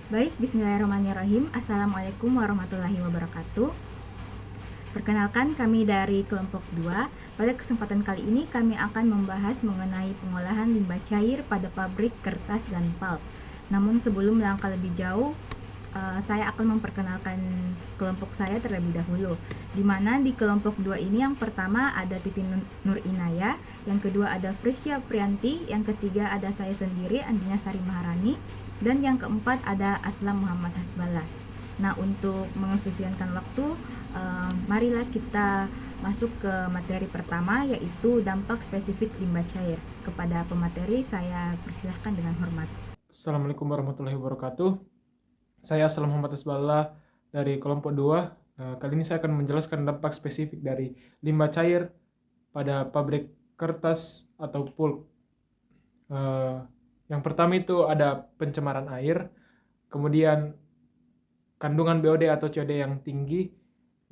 Baik, bismillahirrahmanirrahim. Assalamualaikum warahmatullahi wabarakatuh. Perkenalkan, kami dari kelompok 2. Pada kesempatan kali ini kami akan membahas mengenai pengolahan limbah cair pada pabrik kertas dan pulp. Namun sebelum melangkah lebih jauh, saya akan memperkenalkan kelompok saya terlebih dahulu. Di mana di kelompok 2 ini yang pertama ada Titi Nur Inaya, yang kedua ada Frisya Prianti, yang ketiga ada saya sendiri Andina Sari Maharani, dan yang keempat ada Aslam Muhammad Hasbala. Nah, untuk mengefisienkan waktu, marilah kita masuk ke materi pertama, yaitu dampak spesifik limbah cair. Kepada pemateri saya persilahkan dengan hormat. Assalamualaikum warahmatullahi wabarakatuh. Saya Aslam Muhammad Asballa dari kelompok 2. Kali ini saya akan menjelaskan dampak spesifik dari limbah cair pada pabrik kertas atau pulp. Yang pertama itu ada pencemaran air, kemudian kandungan BOD atau COD yang tinggi.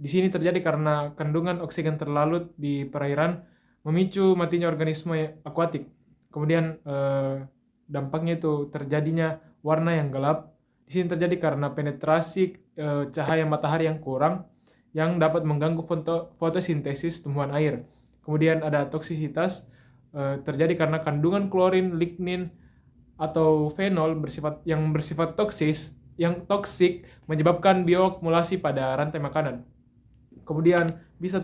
Di sini terjadi karena kandungan oksigen terlalu di perairan memicu matinya organisme akuatik. Kemudian dampaknya itu terjadinya warna yang gelap. Di sini terjadi karena penetrasi cahaya matahari yang kurang yang dapat mengganggu fotosintesis tumbuhan air. Kemudian ada toksisitas terjadi karena kandungan klorin, lignin, atau fenol bersifat toksik menyebabkan bioakumulasi pada rantai makanan. Kemudian bisa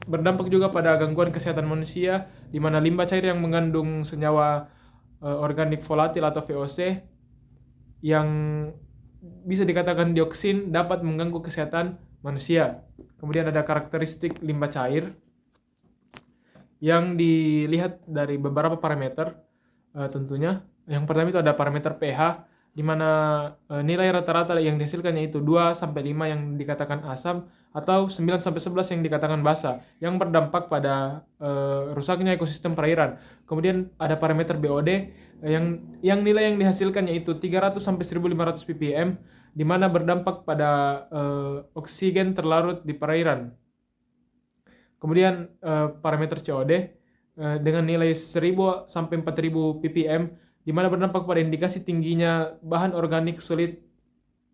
berdampak juga pada gangguan kesehatan manusia, di mana limbah cair yang mengandung senyawa organik volatil atau VOC yang bisa dikatakan dioksin dapat mengganggu kesehatan manusia. Kemudian ada karakteristik limbah cair yang dilihat dari beberapa parameter tentunya. Yang pertama itu ada parameter pH, di mana nilai rata-rata yang dihasilkannya itu 2 sampai 5 yang dikatakan asam atau 9 sampai 11 yang dikatakan basa, yang berdampak pada rusaknya ekosistem perairan. Kemudian ada parameter BOD yang nilai yang dihasilkannya itu 300 sampai 1500 ppm, di mana berdampak pada oksigen terlarut di perairan. Kemudian parameter COD dengan nilai 1000 sampai 4000 ppm, di mana berdampak pada indikasi tingginya bahan organik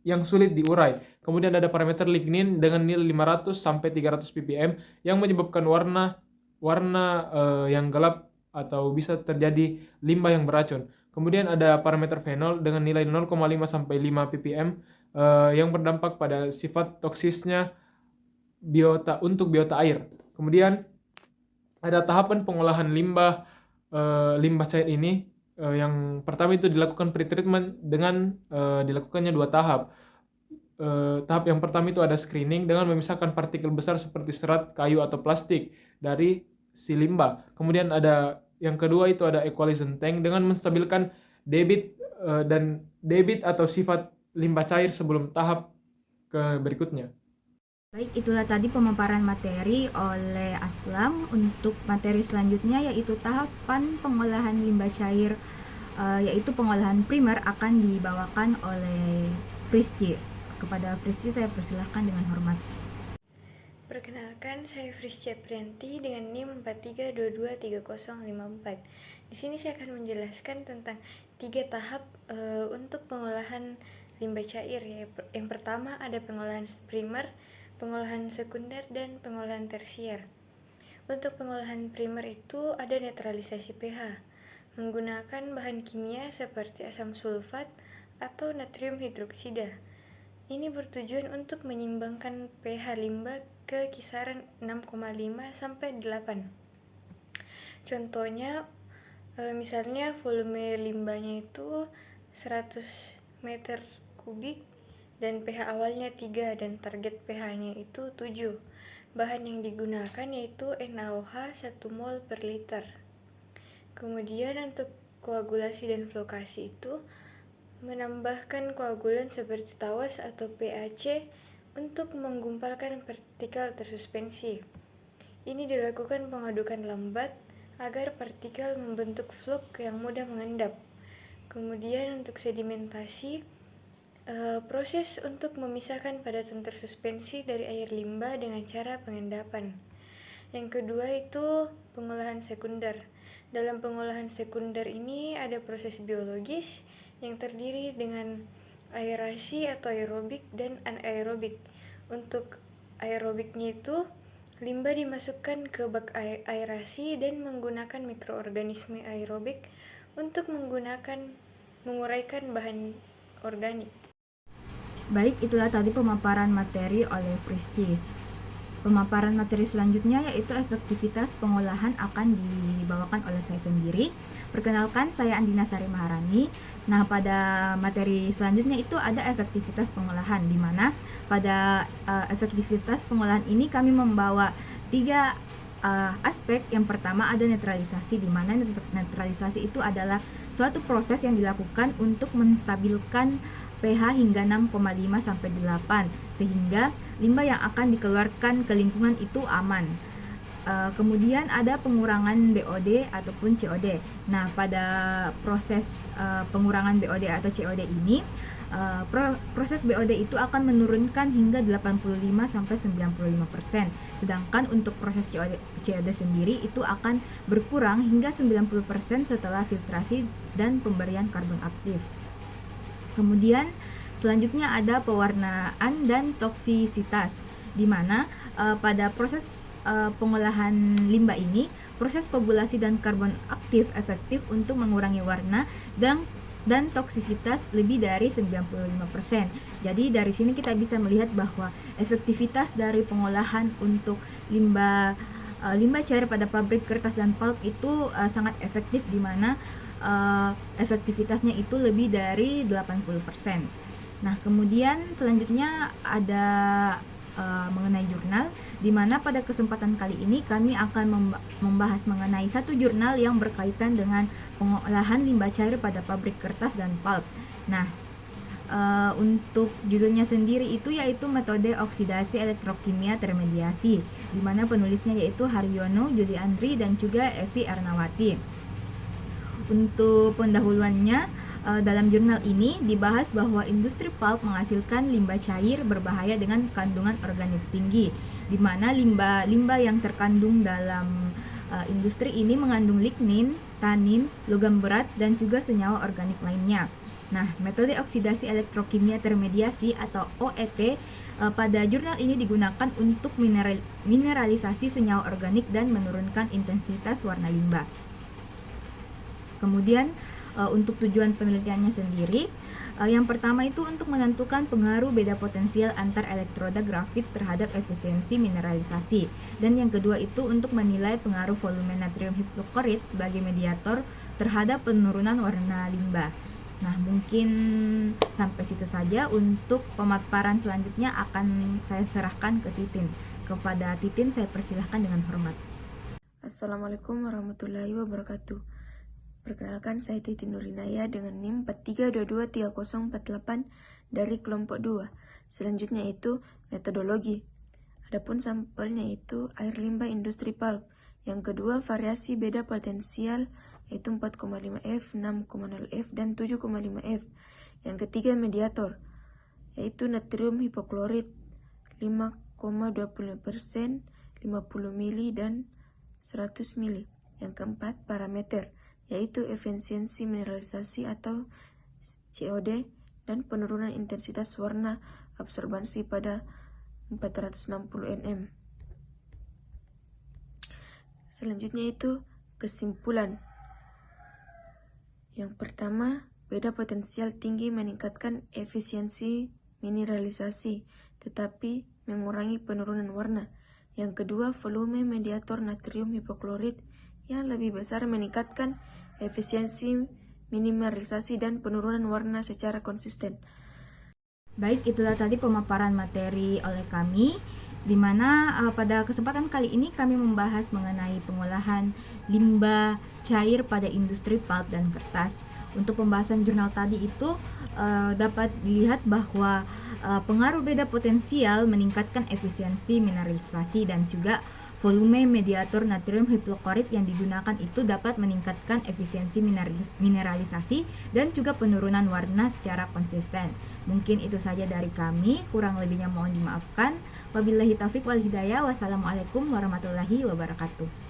yang sulit diurai. Kemudian ada parameter lignin dengan nilai 500 sampai 300 ppm yang menyebabkan warna yang gelap atau bisa terjadi limbah yang beracun. Kemudian ada parameter fenol dengan nilai 0,5 sampai 5 ppm yang berdampak pada sifat toksisnya untuk biota air. Kemudian ada tahapan pengolahan limbah cair ini. Yang pertama itu dilakukan pretreatment dengan dilakukannya 2 tahap. Tahap yang pertama itu ada screening dengan memisahkan partikel besar seperti serat, kayu, atau plastik dari si limbah. Kemudian ada yang kedua itu ada equalization tank dengan menstabilkan debit atau sifat limbah cair sebelum tahap berikutnya. Baik, itulah tadi pemaparan materi oleh Aslam. Untuk materi selanjutnya yaitu tahapan pengolahan limbah cair, yaitu pengolahan primer, akan dibawakan oleh Frisci. Kepada Frisci saya persilahkan dengan hormat. Perkenalkan, saya Frisya Prianti dengan NIM 43223054. Di sini saya akan menjelaskan tentang 3 tahap untuk pengolahan limbah cair. Yang pertama ada pengolahan primer, pengolahan sekunder, dan pengolahan tersier. Untuk pengolahan primer itu ada netralisasi pH menggunakan bahan kimia seperti asam sulfat atau natrium hidroksida. Ini bertujuan untuk menyeimbangkan pH limbah ke kisaran 6,5 sampai 8. Contohnya, misalnya volume limbahnya itu 100 meter kubik dan pH awalnya 3 dan target pH-nya itu 7. Bahan yang digunakan yaitu NaOH 1 mol per liter. Kemudian untuk koagulasi dan flokasi itu menambahkan koagulan seperti tawas atau PAC untuk menggumpalkan partikel tersuspensi. Ini dilakukan pengadukan lambat agar partikel membentuk flok yang mudah mengendap. Kemudian untuk sedimentasi, proses untuk memisahkan padatan tersuspensi dari air limbah dengan cara pengendapan. Yang kedua itu pengolahan sekunder. Dalam pengolahan sekunder ini ada proses biologis yang terdiri dengan aerasi atau aerobik dan anaerobik. Untuk aerobiknya itu limbah dimasukkan ke bak aerasi dan menggunakan mikroorganisme aerobik untuk menguraikan bahan organik. Baik, itulah tadi pemaparan materi oleh Frisci. Pemaparan materi selanjutnya yaitu efektivitas pengolahan akan dibawakan oleh saya sendiri. Perkenalkan, saya Andina Sari Maharani. Nah, pada materi selanjutnya itu ada efektivitas pengolahan, di mana pada efektivitas pengolahan ini kami membawa 3 aspek. Yang pertama ada netralisasi, di mana netralisasi itu adalah suatu proses yang dilakukan untuk menstabilkan pH hingga 6,5 sampai 8 sehingga limbah yang akan dikeluarkan ke lingkungan itu aman. Kemudian ada pengurangan BOD ataupun COD. Nah, pada proses pengurangan BOD atau COD ini, proses BOD itu akan menurunkan hingga 85 sampai 95%. Sedangkan untuk proses COD sendiri itu akan berkurang hingga 90% setelah filtrasi dan pemberian karbon aktif. Kemudian selanjutnya ada pewarnaan dan toksisitas, di mana pada proses pengolahan limbah ini, proses populasi dan karbon aktif efektif untuk mengurangi warna dan toksisitas lebih dari 95%. Jadi dari sini kita bisa melihat bahwa efektivitas dari pengolahan untuk limbah cair pada pabrik kertas dan pulp itu sangat efektif, di mana efektivitasnya itu lebih dari 80%. Nah, kemudian selanjutnya ada mengenai jurnal, di mana pada kesempatan kali ini kami akan membahas mengenai satu jurnal yang berkaitan dengan pengolahan limbah cair pada pabrik kertas dan pulp. Nah, untuk judulnya sendiri itu yaitu metode oksidasi elektrokimia termediasi, di mana penulisnya yaitu Haryono, Juli Andri, dan juga Evi Ernawati. Untuk pendahuluannya, dalam jurnal ini dibahas bahwa industri pulp menghasilkan limbah cair berbahaya dengan kandungan organik tinggi, di mana limbah yang terkandung dalam industri ini mengandung lignin, tanin, logam berat, dan juga senyawa organik lainnya. Nah, metode oksidasi elektrokimia termediasi atau OET pada jurnal ini digunakan untuk mineralisasi senyawa organik dan menurunkan intensitas warna limbah. Kemudian untuk tujuan penelitiannya sendiri, yang pertama itu untuk menentukan pengaruh beda potensial antar elektroda grafit terhadap efisiensi mineralisasi, dan yang kedua itu untuk menilai pengaruh volume natrium hipoklorit sebagai mediator terhadap penurunan warna limbah. Nah, mungkin sampai situ saja. Untuk pemaparan selanjutnya akan saya serahkan ke Titin. Kepada Titin saya persilahkan dengan hormat. Assalamualaikum warahmatullahi wabarakatuh. Perkenalkan, saya Titin Nurinaya dengan NIM 43223048 dari kelompok 2. Selanjutnya itu metodologi. Adapun sampelnya itu air limbah industri pulp. Yang kedua variasi beda potensial yaitu 4,5 F, 6,0 F, dan 7,5 F. Yang ketiga mediator yaitu natrium hipoklorit 5,25%, 50 mili, dan 100 mili. Yang keempat parameter yaitu efisiensi mineralisasi atau COD dan penurunan intensitas warna absorbansi pada 460 nm. Selanjutnya itu kesimpulan. Yang pertama, beda potensial tinggi meningkatkan efisiensi mineralisasi tetapi mengurangi penurunan warna. Yang kedua, volume mediator natrium hipoklorit yang lebih besar meningkatkan efisiensi minimalisasi dan penurunan warna secara konsisten. Baik, itulah tadi pemaparan materi oleh kami, di mana pada kesempatan kali ini kami membahas mengenai pengolahan limbah cair pada industri pulp dan kertas. Untuk pembahasan jurnal tadi itu dapat dilihat bahwa pengaruh beda potensial meningkatkan efisiensi mineralisasi dan juga volume mediator natrium hipoklorit yang digunakan itu dapat meningkatkan efisiensi mineralisasi dan juga penurunan warna secara konsisten. Mungkin itu saja dari kami, kurang lebihnya mohon dimaafkan. Wabillahi taufiq wal hidayah. Wassalamualaikum warahmatullahi wabarakatuh.